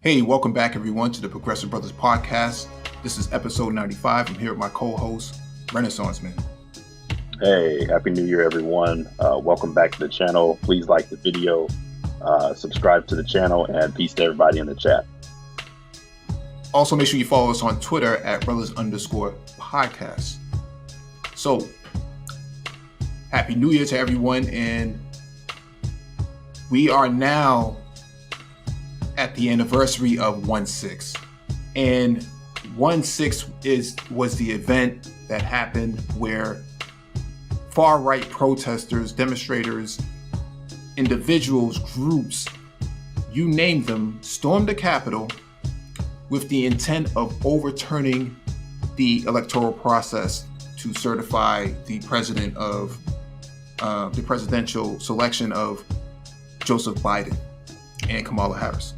Hey, welcome back everyone to the Progressive Brothers Podcast. This is episode 95. I'm here with my co-host, Renaissance Man. Hey, Happy New Year, everyone. Welcome back to the channel. Please like the video, subscribe to the channel, and peace to everybody in the chat. Also, make sure you follow us on Twitter at brothers_podcast. So, Happy New Year to everyone. And we are now at the anniversary of 1/6, and 1/6 was the event that happened where far-right protesters, demonstrators, individuals, groups, you name them, stormed the Capitol with the intent of overturning the electoral process to certify the presidential selection of Joseph Biden and Kamala Harris.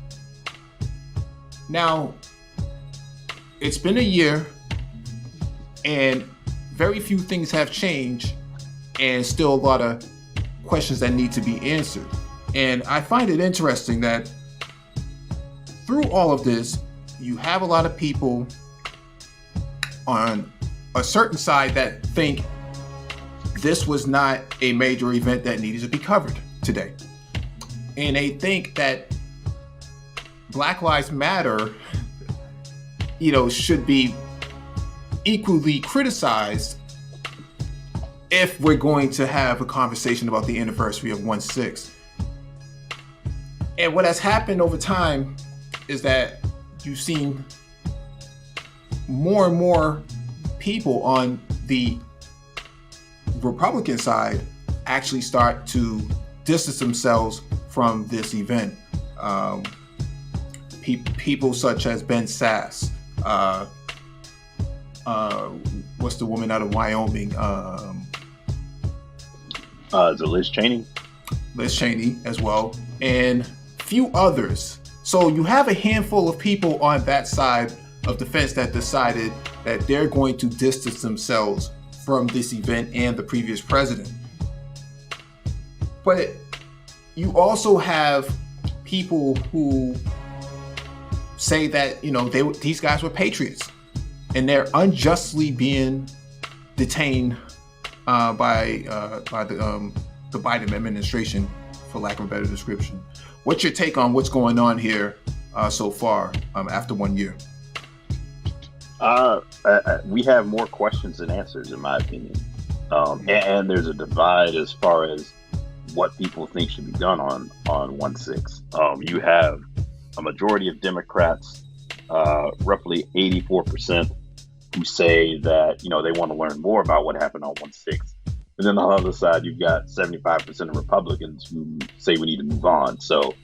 Now, it's been a year and very few things have changed, and still a lot of questions that need to be answered. And I find it interesting that through all of this, you have a lot of people on a certain side that think this was not a major event that needed to be covered today. And they think that Black Lives Matter, should be equally criticized if we're going to have a conversation about the anniversary of 1/6. And what has happened over time is that you've seen more and more people on the Republican side actually start to distance themselves from this event. People such as Ben Sasse, what's the woman out of Wyoming? Is it Liz Cheney? Liz Cheney as well, and few others. So you have a handful of people on that side of the fence that decided that they're going to distance themselves from this event and the previous president. But you also have people who say that these guys were patriots and they're unjustly being detained by the Biden administration, for lack of a better description. What's your take on what's going on here so far after 1 year? We have more questions than answers, in my opinion, and there's a divide as far as what people think should be done on 1/6. You have a majority of Democrats, roughly 84%, who say that they want to learn more about what happened on 1/6. And then on the other side, you've got 75% of Republicans who say we need to move on. So,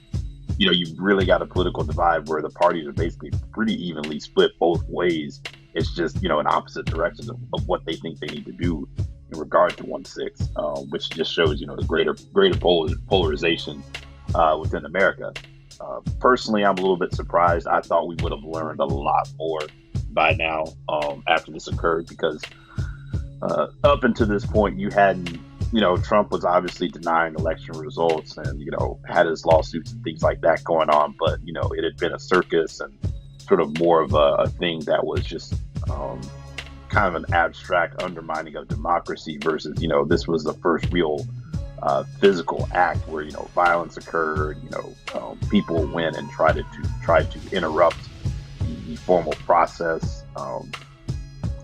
you've really got a political divide where the parties are basically pretty evenly split both ways. It's just, in opposite directions of what they think they need to do in regard to 1/6, which just shows, the greater polarization within America. Personally, I'm a little bit surprised. I thought we would have learned a lot more by now after this occurred, because up until this point, you hadn't, Trump was obviously denying election results and, had his lawsuits and things like that going on. But, it had been a circus and sort of more of a thing that was just kind of an abstract undermining of democracy versus, this was the first real physical act where, violence occurred, people went and tried to interrupt the formal process.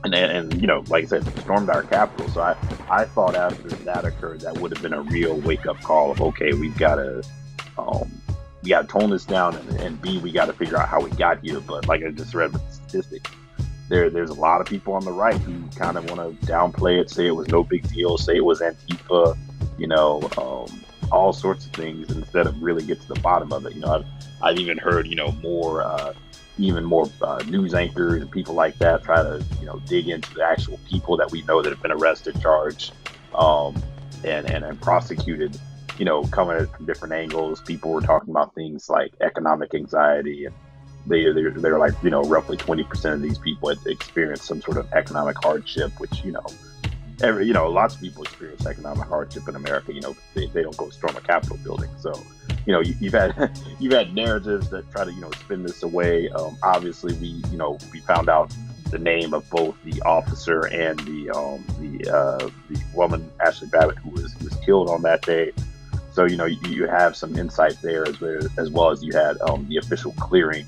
And like I said, stormed our Capitol. So I thought after that occurred, that would have been a real wake up call of, okay, we got to tone this down, and B, we got to figure out how we got here. But like I just read the statistics, there's a lot of people on the right who kind of want to downplay it, say it was no big deal, say it was Antifa, all sorts of things, instead of really get to the bottom of it. I've even heard, even more news anchors and people like that try to, dig into the actual people that we know that have been arrested, charged, and prosecuted, coming at it from different angles. People were talking about things like economic anxiety, and they're like, roughly 20% of these people had experienced some sort of economic hardship, which, lots of people experience economic hardship in America. They don't go storm a Capitol building. So, you've had you've had narratives that try to spin this away. Obviously, we found out the name of both the officer and the woman, Ashley Babbitt, who was killed on that day. So you have some insight there, as well as you had the official clearing,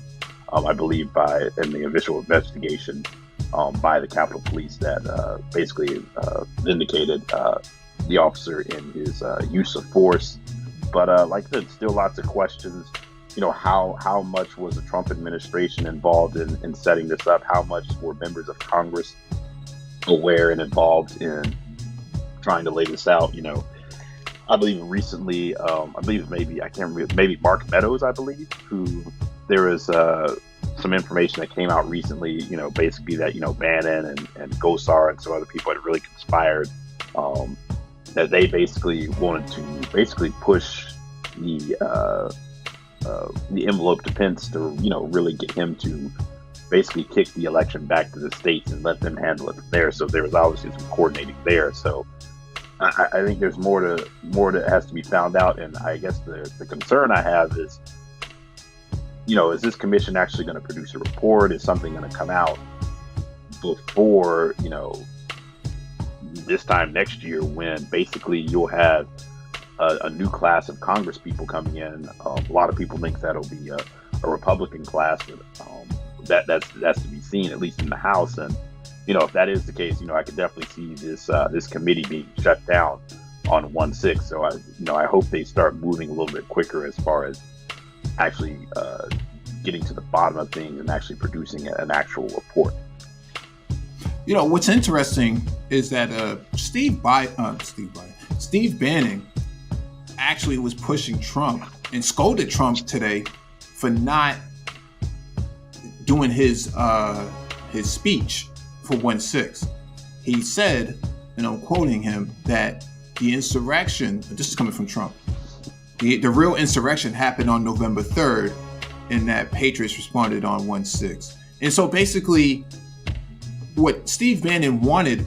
I believe, in the official investigation by the Capitol Police that basically vindicated the officer in his use of force. But like I said, still lots of questions. How much was the Trump administration involved in setting this up? How much were members of Congress aware and involved in trying to lay this out? I believe recently, maybe Mark Meadows, I believe, who there was some information that came out recently, basically that, Bannon and Gosar and some other people had really conspired, that they basically wanted to push the envelope to Pence to, really get him to basically kick the election back to the states and let them handle it there. So there was obviously some coordinating there. So I think there's more that has to be found out. And I guess the concern I have is, is this commission actually going to produce a report? Is something going to come out before, this time next year, when basically you'll have a new class of Congress people coming in? A lot of people think that'll be a Republican class, but that's to be seen, at least in the House. And if that is the case, I could definitely see this committee being shut down on 1/6. So I hope they start moving a little bit quicker as far as actually getting to the bottom of things and actually producing an actual report. What's interesting is that Steve Bannon actually was pushing Trump and scolded Trump today for not doing his speech for 1/6. He said, and I'm quoting him, that the insurrection, this is coming from Trump, the real insurrection happened on November 3rd, and that patriots responded on 1/6. And so basically, what Steve Bannon wanted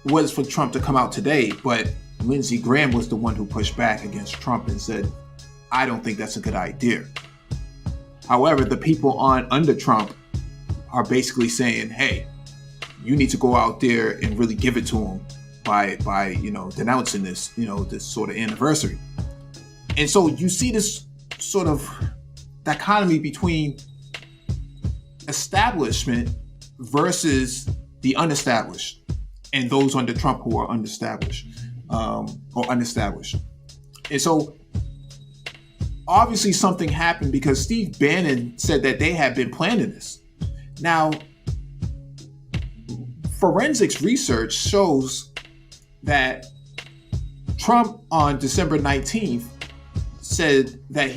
was for Trump to come out today, but Lindsey Graham was the one who pushed back against Trump and said, I don't think that's a good idea. However, the people under Trump are basically saying, hey, you need to go out there and really give it to him by denouncing this, this sort of anniversary. And so you see this sort of dichotomy between establishment versus the unestablished, and those under Trump who are unestablished. And so obviously something happened, because Steve Bannon said that they had been planning this. Now, forensics research shows that Trump on December 19th said that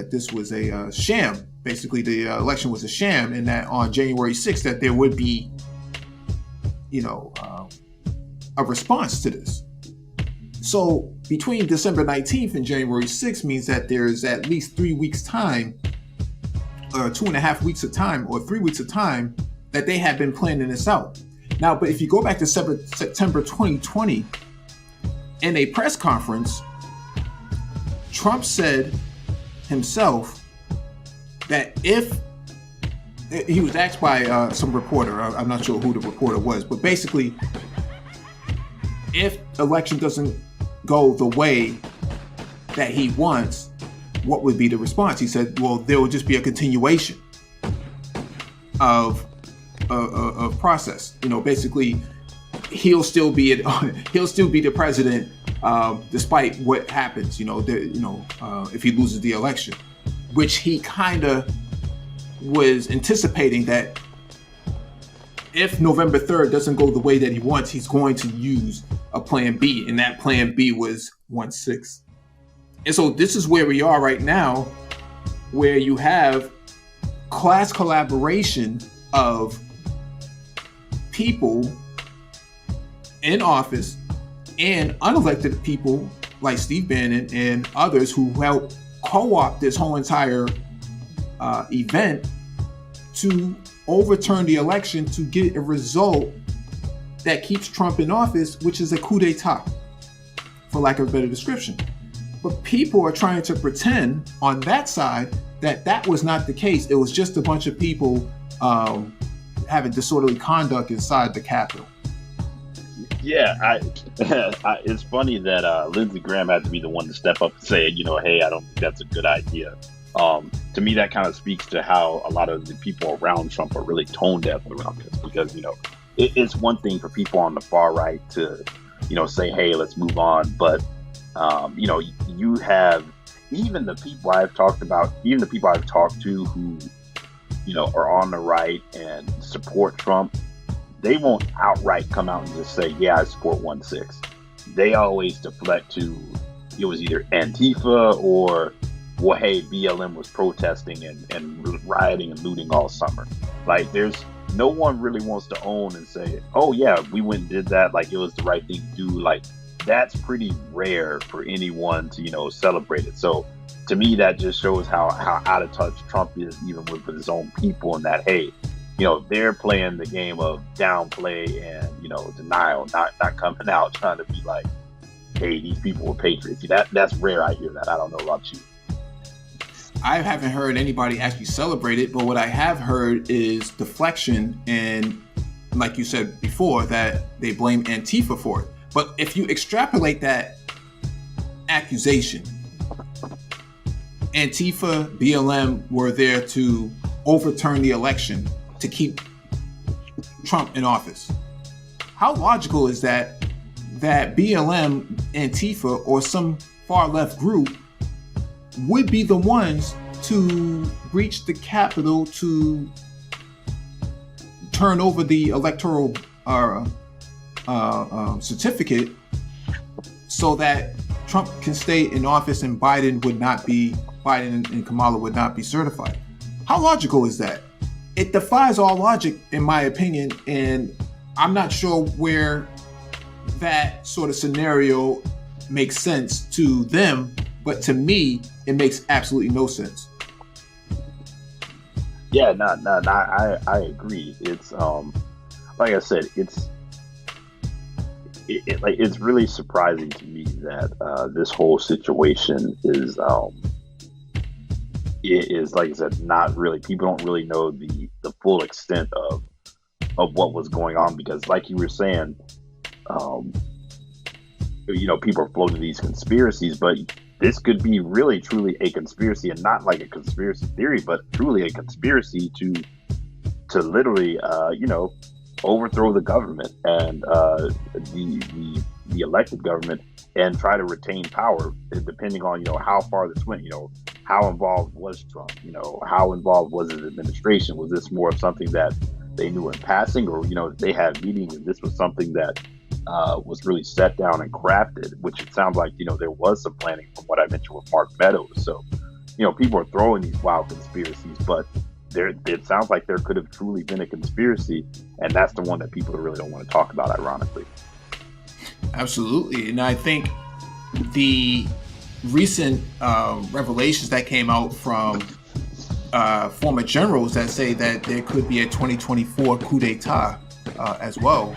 this was a sham. Basically, the election was a sham, and that on January 6th that there would be a response to this. So between December 19th and January 6th means that there's at least 3 weeks time, or 2.5 weeks of time, or 3 weeks of time that they had been planning this out. Now, but if you go back to September 2020, in a press conference, Trump said himself that if he was asked by some reporter, I'm not sure who the reporter was, but basically, if election doesn't go the way that he wants, what would be the response? He said, well, there will just be a continuation of process. Basically, he'll still be the president despite what happens. If he loses the election, which he kind of was anticipating that if November 3rd doesn't go the way that he wants, he's going to use a plan B, and that plan B was 1/6. And so this is where we are right now, where you have class collaboration of people in office and unelected people like Steve Bannon and others who helped co-opt this whole entire event to overturn the election to get a result that keeps Trump in office, which is a coup d'etat, for lack of a better description. But people are trying to pretend on that side that that was not the case. It was just a bunch of people having disorderly conduct inside the Capitol. Yeah, it's funny that Lindsey Graham had to be the one to step up and say, hey, I don't think that's a good idea. To me, that kind of speaks to how a lot of the people around Trump are really tone deaf around this, because, it's one thing for people on the far right to, say, hey, let's move on. But, you have even the people I've talked to who, are on the right and support Trump. They won't outright come out and just say, yeah, I support 1-6. They always deflect to, it was either Antifa or, well, hey, BLM was protesting and rioting and looting all summer. Like, there's no one really wants to own and say, oh, yeah, we went and did that. Like, it was the right thing to do. Like, that's pretty rare for anyone to, celebrate it. So to me, that just shows how out of touch Trump is even with his own people, and that, hey, they're playing the game of downplay and, denial, not coming out trying to be like, hey, these people were patriots. See, that's rare. I hear that. I don't know about you. I haven't heard anybody actually celebrate it, but what I have heard is deflection, and like you said before, that they blame Antifa for it. But if you extrapolate that accusation, Antifa, BLM were there to overturn the election to keep Trump in office. How logical is that BLM, Antifa, or some far left group would be the ones to breach the Capitol to turn over the electoral certificate so that Trump can stay in office and Biden and Kamala would not be certified? How logical is that? It defies all logic, in my opinion, and I'm not sure where that sort of scenario makes sense to them, but to me, it makes absolutely no sense. Yeah, I agree. It's like I said, it's really surprising to me that this whole situation is like I said, not really. People don't really know the full extent of what was going on, because, like you were saying, people are floating these conspiracies, but this could be really truly a conspiracy, and not like a conspiracy theory, but truly a conspiracy to literally overthrow the government and the elected government, and try to retain power, depending on how far this went. How involved was Trump? How involved was his administration? Was this more of something that they knew in passing, or they had meetings and this was something that was really set down and crafted? Which it sounds like there was some planning from what I mentioned with Mark Meadows. So people are throwing these wild conspiracies, but it sounds like there could have truly been a conspiracy, and that's the one that people really don't want to talk about, ironically. Absolutely. And I think the recent revelations that came out from former generals that say that there could be a 2024 coup d'etat as well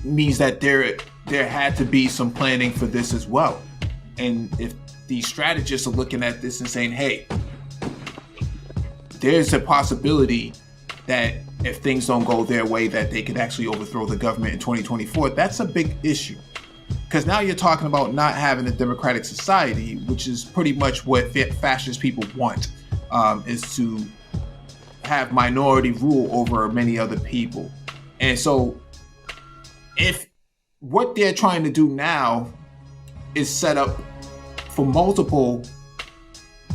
means that there had to be some planning for this as well. And if the strategists are looking at this and saying, hey, there's a possibility that if things don't go their way, that they could actually overthrow the government in 2024, that's a big issue. Because now you're talking about not having a democratic society, which is pretty much what fascist people want, is to have minority rule over many other people. And so if what they're trying to do now is set up for multiple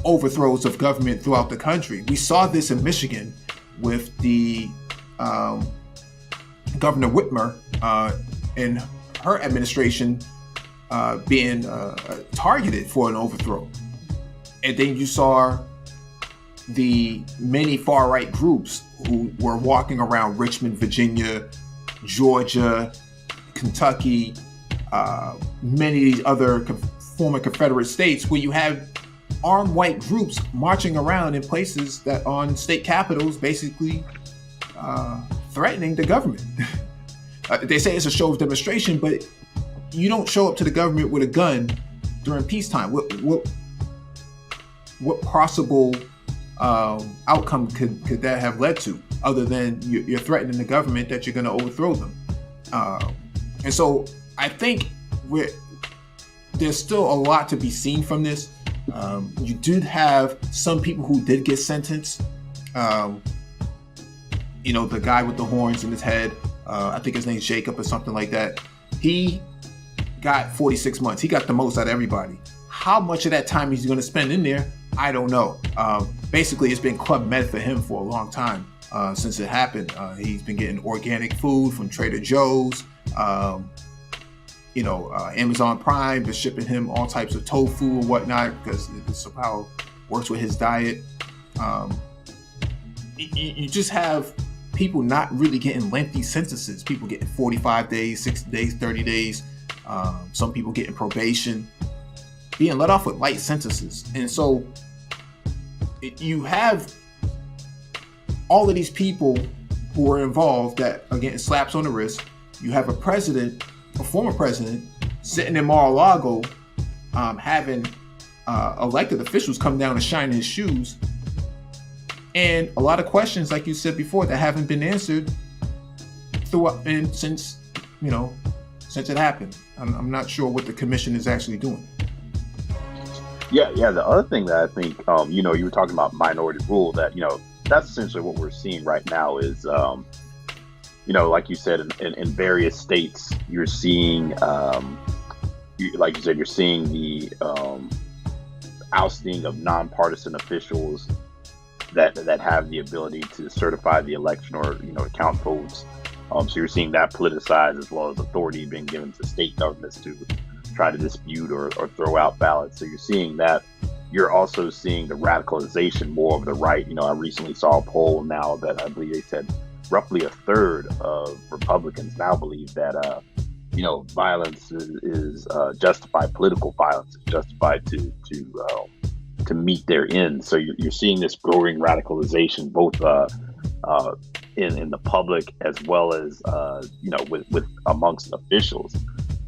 overthrows of government throughout the country. We saw this in Michigan with the Governor Whitmer and her administration being targeted for an overthrow. And then you saw the many far-right groups who were walking around Richmond, Virginia, Georgia, Kentucky, many of these other former Confederate states, where you have armed white groups marching around in places that on state capitals, basically threatening the government. They say it's a show of demonstration, but you don't show up to the government with a gun during peacetime. What possible outcome could that have led to, other than you're threatening the government that you're going to overthrow them? And so I think there's still a lot to be seen from this. You did have some people who did get sentenced. The guy with the horns in his head, I think his name's Jacob or something like that. He got 46 months. He got the most out of everybody. How much of that time he's going to spend in there, I don't know. Basically, it's been Club Med for him for a long time since it happened. He's been getting organic food from Trader Joe's. Amazon Prime is shipping him all types of tofu or whatnot because it somehow works with his diet. You just have people not really getting lengthy sentences. People getting 45 days, 60 days, 30 days. Some people getting probation, being let off with light sentences. And so you have all of these people who are involved that are getting slaps on the wrist. You have a former president, sitting in Mar-a-Lago, having elected officials come down and shine his shoes. And a lot of questions, like you said before, that haven't been answered since it happened. I'm not sure what the commission is actually doing. Yeah. The other thing that I think, you were talking about minority rule, that, that's essentially what we're seeing right now is, like you said, in various states, you're seeing, like you said, you're seeing the ousting of nonpartisan officials that have the ability to certify the election or, count votes. So you're seeing that politicized, as well as authority being given to state governments to try to dispute or throw out ballots. So you're seeing that. You're also seeing the radicalization more of the right. I recently saw a poll now that I believe they said roughly a third of Republicans now believe that, violence is justified. Political violence is justified to meet their ends. So you're seeing this growing radicalization, both in the public as well as with amongst officials.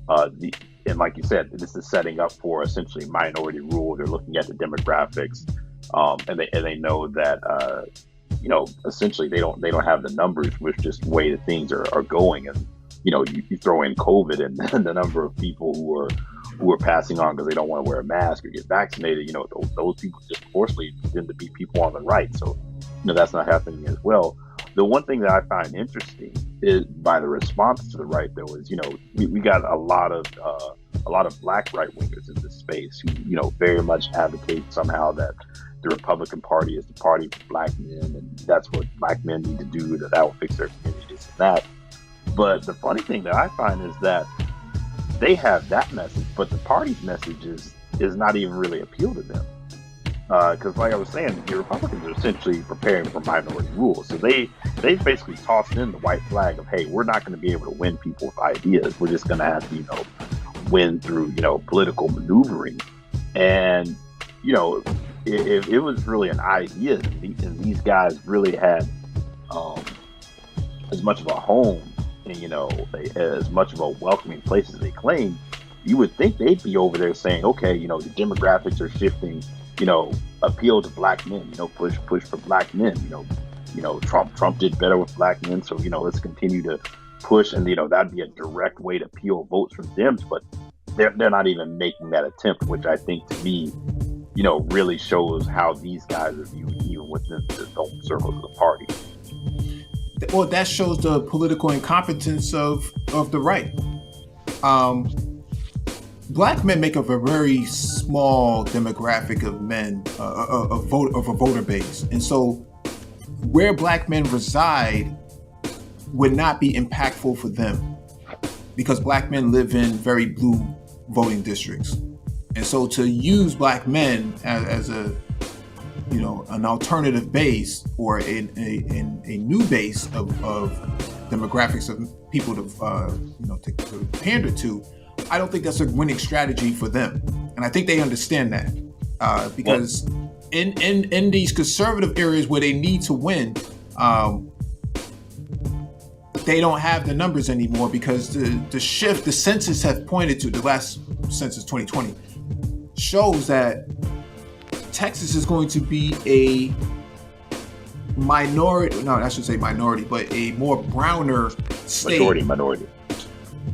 And like you said, this is setting up for essentially minority rule. They're looking at the demographics, and they know that essentially they don't have the numbers with just the way that things are going. And you throw in COVID and the number of people who are passing on because they don't want to wear a mask or get vaccinated. Those people disproportionately tend to be people on the right. So that's not happening as well. The one thing that I find interesting is by the response to the right, though, is we got a lot of black right wingers in this space who very much advocate somehow that the Republican Party is the party for black men, and that's what black men need to do, that will fix their communities and that. But the funny thing that I find is that they have that message, but the party's message is not even really appeal to them. Because like I was saying, the Republicans are essentially preparing for minority rule. So they basically tossed in the white flag of, hey, we're not going to be able to win people with ideas. We're just going to have to, win through, political maneuvering. And, if it was really an idea, and these guys really had as much of a home and, as much of a welcoming place as they claim, you would think they'd be over there saying, okay, the demographics are shifting, appeal to black men, push for black men, Trump did better with black men. So, let's continue to push, and, that'd be a direct way to appeal votes from them. But they're not even making that attempt, which I think to me, really shows how these guys are viewed even within the own circles of the party. Well, that shows the political incompetence of the right. Black men make up a very small demographic of men, of a voter base, and so where black men reside would not be impactful for them, because black men live in very blue voting districts, and so to use black men as a an alternative base or a new base of demographics of people to pander to, I don't think that's a winning strategy for them. And I think they understand that. Well, because in these conservative areas where they need to win, um, they don't have the numbers anymore because the shift the census has pointed to, the last census 2020 shows that Texas is going to be a minority, no, I should say minority, but a more browner state. Minority.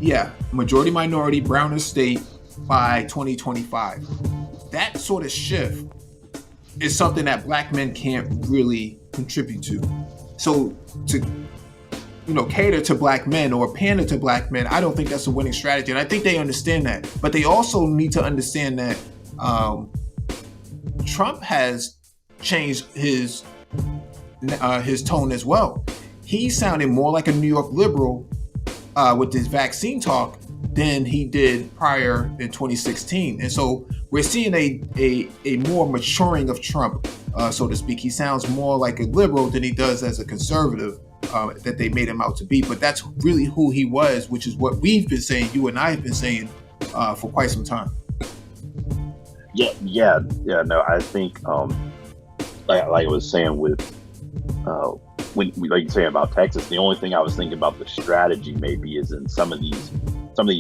Yeah, majority minority, browner state by 2025. That sort of shift is something that black men can't really contribute to. So to cater to black men or pander to black men, I don't think that's a winning strategy, and I think they understand that. But they also need to understand that Trump has changed his tone as well. He sounded more like a New York liberal with this vaccine talk than he did prior in 2016, and so we're seeing a more maturing of Trump, so to speak. He sounds more like a liberal than he does as a conservative that they made him out to be. But that's really who he was, which is what we've been saying, you and I have been saying for quite some time. Yeah. No, I think, like I was saying with, when like you saying about Texas, the only thing I was thinking about the strategy maybe is in some of these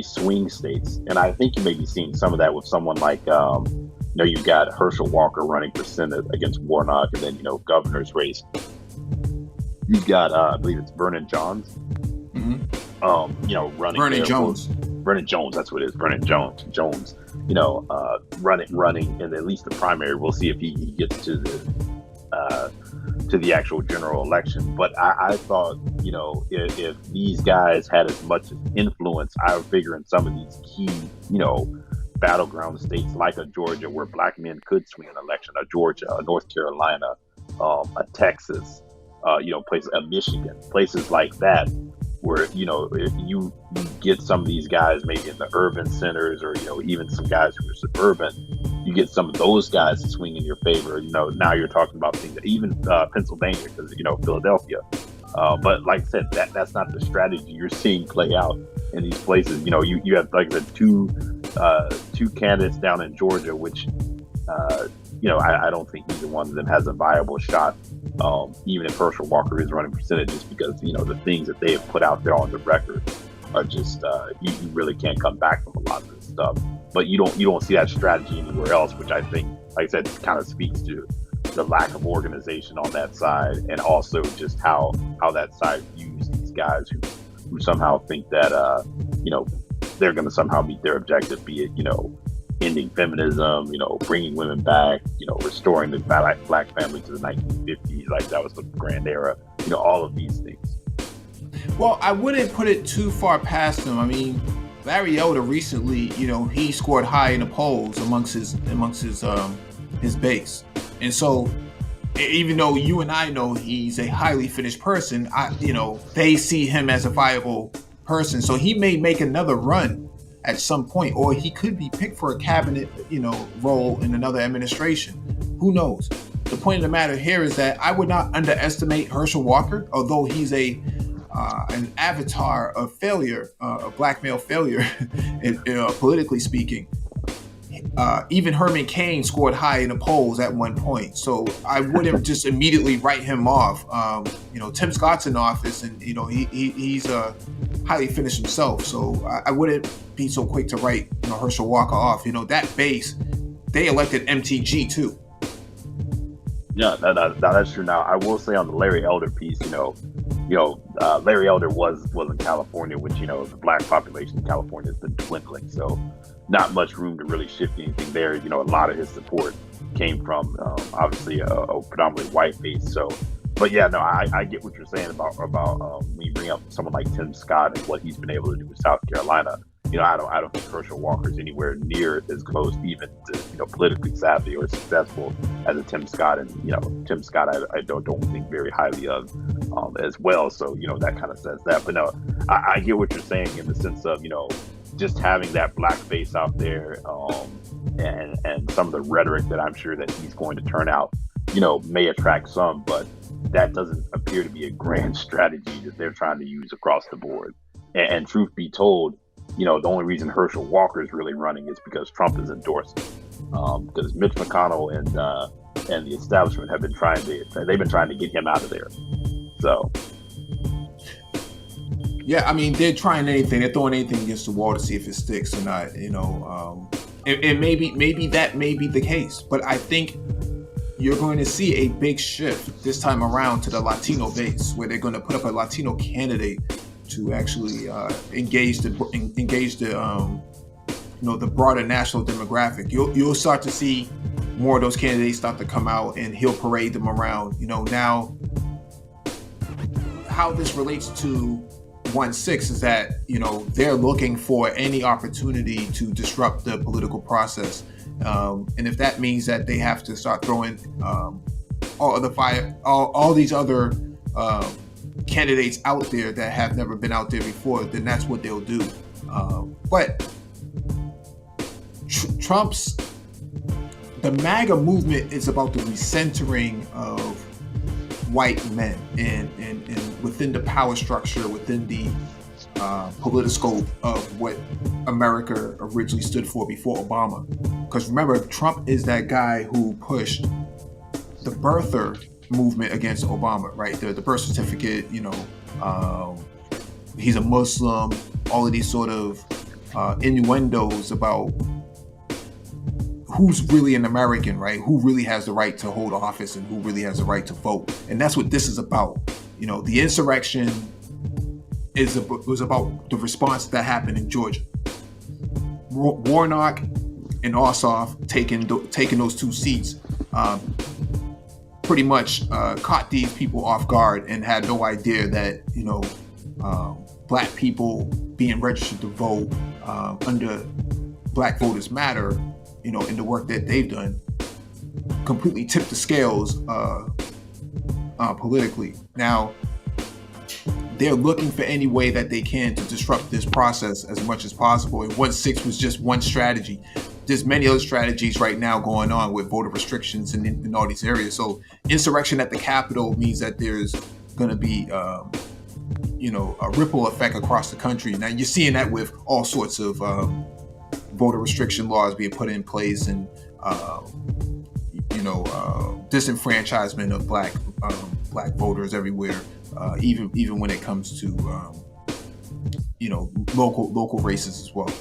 swing states, and I think you may be seeing some of that with someone like, you've got Herschel Walker running for Senate against Warnock, and then governor's race. You've got, I believe it's Vernon Johns. Mm-hmm. Running. Vernon Jones. Vernon Jones, that's what it is. Vernon Jones. Running in at least the primary. We'll see if he gets to the actual general election. But I thought, if these guys had as much influence, I would figure in some of these key, battleground states like a Georgia where black men could swing an election, a Georgia, a North Carolina, a Texas, places, a Michigan, places like that, where, if you get some of these guys maybe in the urban centers, or, even some guys who are suburban, you get some of those guys to swing in your favor. Now you're talking about things that even Pennsylvania, because, Philadelphia. But like I said, that's not the strategy you're seeing play out in these places. You have, like I said, two candidates down in Georgia, which, I don't think either one of them has a viable shot, even if Herschel Walker is running for Senate, just because, the things that they have put out there on the record are just, you really can't come back from a lot of this stuff. But you don't see that strategy anywhere else, which I think, like I said, kind of speaks to the lack of organization on that side, and also just how that side views these guys who somehow think that, they're going to somehow meet their objective, be it, ending feminism, bringing women back, restoring the black family to the 1950s, like that was the grand era, all of these things. Well, I wouldn't put it too far past them. I mean, Larry Elder recently, he scored high in the polls amongst his base, and so even though you and I know he's a highly finished person, they see him as a viable person. So he may make another run at some point, or he could be picked for a cabinet, role in another administration. Who knows? The point of the matter here is that I would not underestimate Herschel Walker, although he's an avatar of failure, a black male failure, politically speaking. Even Herman Cain scored high in the polls at one point, so I wouldn't just immediately write him off. Tim Scott's in office, and he's highly finished himself, so I wouldn't be so quick to write Herschel Walker off. That base, they elected MTG too. Yeah, that's true. Now I will say on the Larry Elder piece, Larry Elder was in California, which the black population in California has been dwindling, so not much room to really shift anything there. A lot of his support came from obviously a predominantly white base. So, but yeah, no, I get what you're saying about when you bring up someone like Tim Scott and what he's been able to do in South Carolina. I don't think Herschel Walker is anywhere near as close, even to politically savvy or successful as a Tim Scott. And Tim Scott, I don't think very highly of as well. So that kind of says that. But no, I get what you're saying in the sense of just having that black face out there, and some of the rhetoric that I'm sure that he's going to turn out, may attract some, but that doesn't appear to be a grand strategy that they're trying to use across the board. And truth be told, the only reason Herschel Walker is really running is because Trump is endorsing. because Mitch McConnell and the establishment have been they've been trying to get him out of there. So. Yeah, I mean, they're trying anything. They're throwing anything against the wall to see if it sticks or not. And maybe that may be the case. But I think you're going to see a big shift this time around to the Latino base, where they're going to put up a Latino candidate to actually engage the the broader national demographic. You'll start to see more of those candidates start to come out, and he'll parade them around. Now how this relates to 1-6 is that they're looking for any opportunity to disrupt the political process, and if that means that they have to start throwing all these other candidates out there that have never been out there before, then that's what they'll do. But the MAGA movement is about the recentering of white men and within the power structure, within the political of what America originally stood for before Obama. Because remember, Trump is that guy who pushed the birther movement against Obama, right? The birth certificate, he's a Muslim, all of these sort of innuendos about who's really an American, right? Who really has the right to hold office and who really has the right to vote. And that's what this is about. The insurrection was about the response that happened in Georgia. Warnock and Ossoff taking those two seats pretty much caught these people off guard and had no idea that, black people being registered to vote under Black Voters Matter, in the work that they've done, completely tipped the scales politically. Now, they're looking for any way that they can to disrupt this process as much as possible. And 1-6 was just one strategy. There's many other strategies right now going on with voter restrictions in all these areas. So insurrection at the Capitol means that there's going to be a ripple effect across the country. Now, you're seeing that with all sorts of voter restriction laws being put in place, and disenfranchisement of black voters everywhere, even when it comes to local races as well.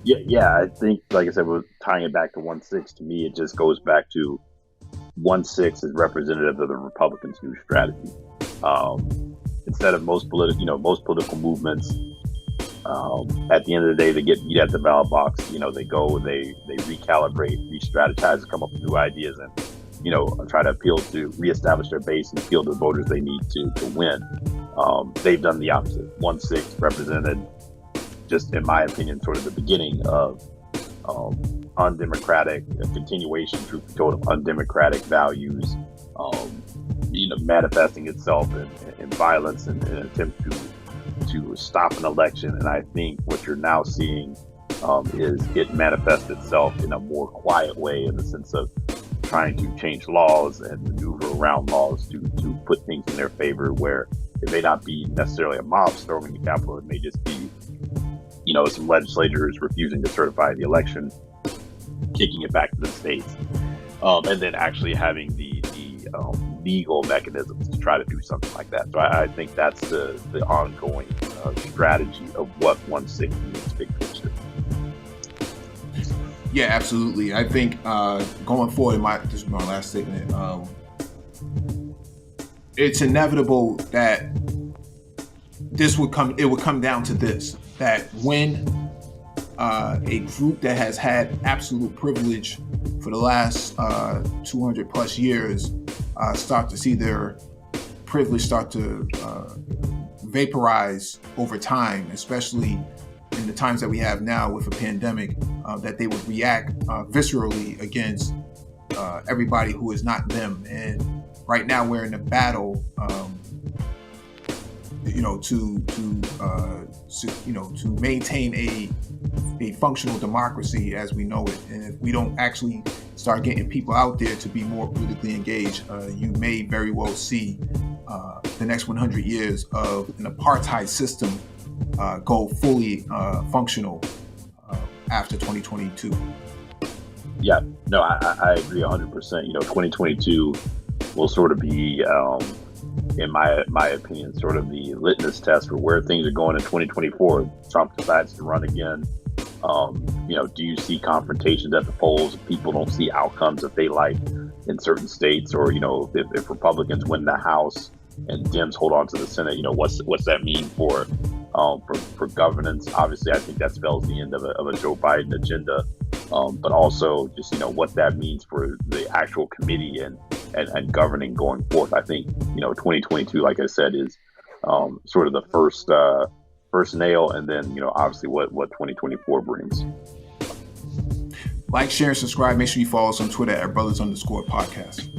Yeah, I think, like I said, we're tying it back to 1-6. To me, it just goes back to 1-6 is representative of the Republicans' new strategy. Instead of most political movements, at the end of the day, they get beat at the ballot box. They go, they recalibrate, re-strategize, come up with new ideas, and try to reestablish their base and appeal to the voters they need to win. They've done the opposite. 1-6 represented, just in my opinion, sort of the beginning of undemocratic, a continuation, truth be told, of undemocratic values, manifesting itself in violence and an attempt to stop an election. And I think what you're now seeing is it manifests itself in a more quiet way, in the sense of trying to change laws and maneuver around laws to put things in their favor, where it may not be necessarily a mob storming the Capitol. It may just be, some legislators refusing to certify the election, kicking it back to the states, and then actually having the legal mechanisms to try to do something like that. So I think that's the ongoing strategy of what 1-6 means, big picture. Yeah, absolutely. I think going forward, this is my last statement. It's inevitable that it would come down to this: that when a group that has had absolute privilege for the last 200 plus years start to see their privilege start to vaporize over time, especially in the times that we have now with a pandemic, that they would react viscerally against everybody who is not them. And right now we're in a battle, to maintain a functional democracy as we know it. And if we don't actually start getting people out there to be more politically engaged, you may very well see the next 100 years of an apartheid system go fully functional after 2022. Yeah, no, I agree 100%. 2022 will sort of be, in my opinion, sort of the litmus test for where things are going in 2024. Trump decides to run again. Do you see confrontations at the polls? People don't see outcomes that they like in certain states, or if Republicans win the House and Dems hold on to the Senate, what's that mean for governance? Obviously, I think that spells the end of a Joe Biden agenda, but also just what that means for the actual committee and governing going forth. I think 2022, like I said, is sort of the first nail, and then obviously what 2024 brings. Like, share, and subscribe. Make sure you follow us on Twitter at brothers_podcast.